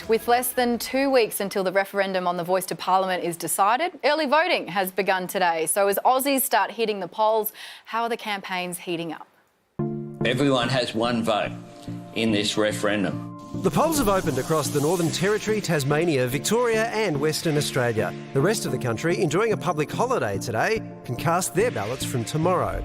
With less than 2 weeks until the referendum on the voice to Parliament is decided, early voting has begun today. So as Aussies start hitting the polls, how are the campaigns heating up? Everyone has one vote in this referendum. The polls have opened across the Northern Territory, Tasmania, Victoria and Western Australia. The rest of the country, enjoying a public holiday today, can cast their ballots from tomorrow.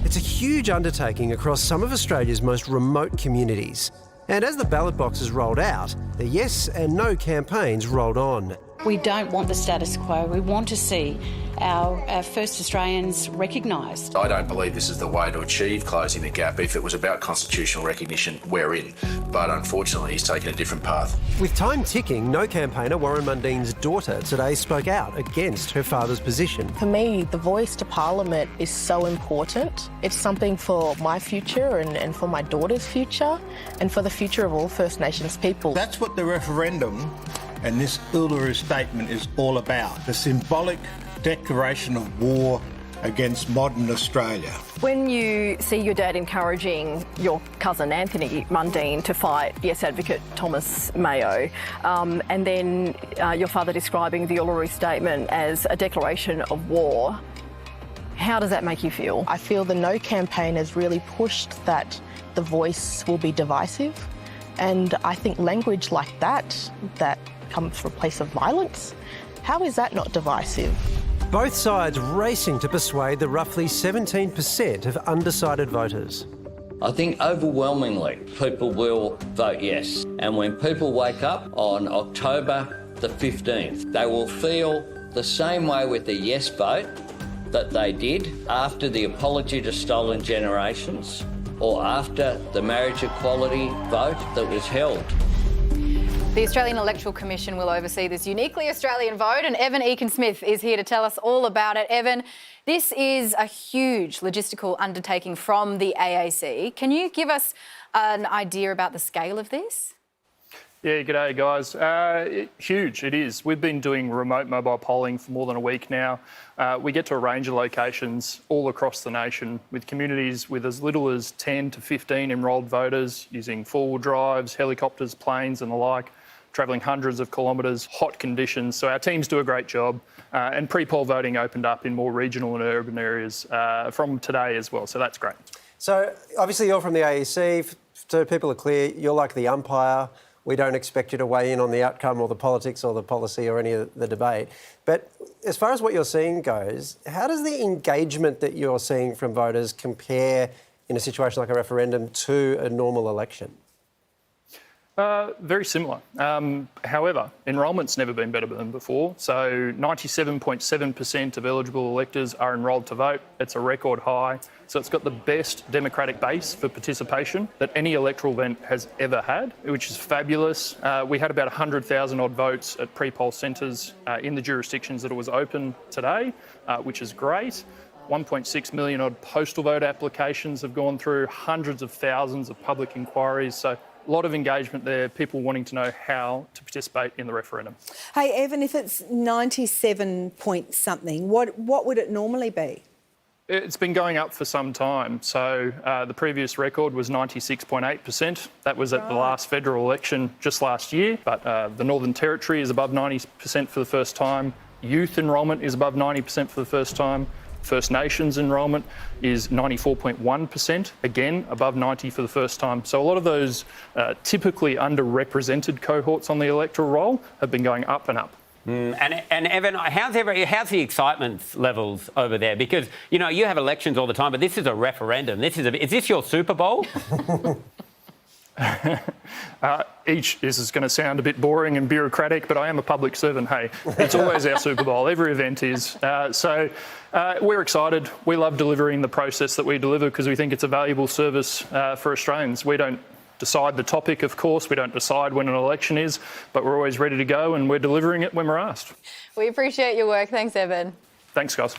It's a huge undertaking across some of Australia's most remote communities. And as the ballot boxes rolled out, the yes and no campaigns rolled on. We don't want the status quo. We want to see our first Australians recognised. I don't believe this is the way to achieve closing the gap. If it was about constitutional recognition, we're in. But unfortunately, he's taken a different path. With time ticking, no campaigner Warren Mundine's daughter today spoke out against her father's position. For me, the voice to Parliament is so important. It's something for my future and for my daughter's future and for the future of all First Nations people. That's what the referendum and this Uluru Statement is all about. The symbolic declaration of war against modern Australia. When you see your dad encouraging your cousin Anthony Mundine to fight Yes advocate Thomas Mayo, and then your father describing the Uluru Statement as a declaration of war, how does that make you feel? I feel the No campaign has really pushed that the voice will be divisive, and I think language like that comes from a place of violence, how is that not divisive? Both sides racing to persuade the roughly 17% of undecided voters. I think overwhelmingly people will vote yes. And when people wake up on October the 15th, they will feel the same way with the yes vote that they did after the apology to stolen generations or after the marriage equality vote that was held. The Australian Electoral Commission will oversee this uniquely Australian vote, and Evan Ekin-Smyth is here to tell us all about it. Evan, this is a huge logistical undertaking from the AAC. Can you give us an idea about the scale of this? Yeah, g'day guys. Huge, it is. We've been doing remote mobile polling for more than a week now. We get to a range of locations all across the nation with communities with as little as 10 to 15 enrolled voters using four-wheel drives, helicopters, planes and the like, travelling hundreds of kilometres, hot conditions. So our teams do a great job. And pre-poll voting opened up in more regional and urban areas from today as well. So that's great. So obviously you're from the AEC. So people are clear, you're like the umpire. We don't expect you to weigh in on the outcome or the politics or the policy or any of the debate. But as far as what you're seeing goes, how does the engagement that you're seeing from voters compare in a situation like a referendum to a normal election? Very similar. However, enrolment's never been better than before. So 97.7% of eligible electors are enrolled to vote. It's a record high. So it's got the best democratic base for participation that any electoral event has ever had, which is fabulous. We had about 100,000 odd votes at pre-poll centres in the jurisdictions that it was open today, which is great. 1.6 million odd postal vote applications have gone through, hundreds of thousands of public inquiries. So a lot of engagement there, people wanting to know how to participate in the referendum. Hey, Evan, if it's 97 point something, what would it normally be? It's been going up for some time. So the previous record was 96.8%. That was at the last federal election just last year. But the Northern Territory is above 90% for the first time. Youth enrolment is above 90% for the first time. First Nations enrolment is 94.1%, again, above 90 for the first time. So a lot of those typically underrepresented cohorts on the electoral roll have been going up and up. And Evan, how's the excitement levels over there? Because, you know, you have elections all the time, but this is a referendum. Is this your Super Bowl? This is going to sound a bit boring and bureaucratic, but I am a public servant. Hey, it's always our Super Bowl. Every event is. So we're excited. We love delivering the process that we deliver because we think it's a valuable service for Australians. We don't decide the topic, of course. We don't decide when an election is, but we're always ready to go and we're delivering it when we're asked. We appreciate your work. Thanks, Evan. Thanks, guys.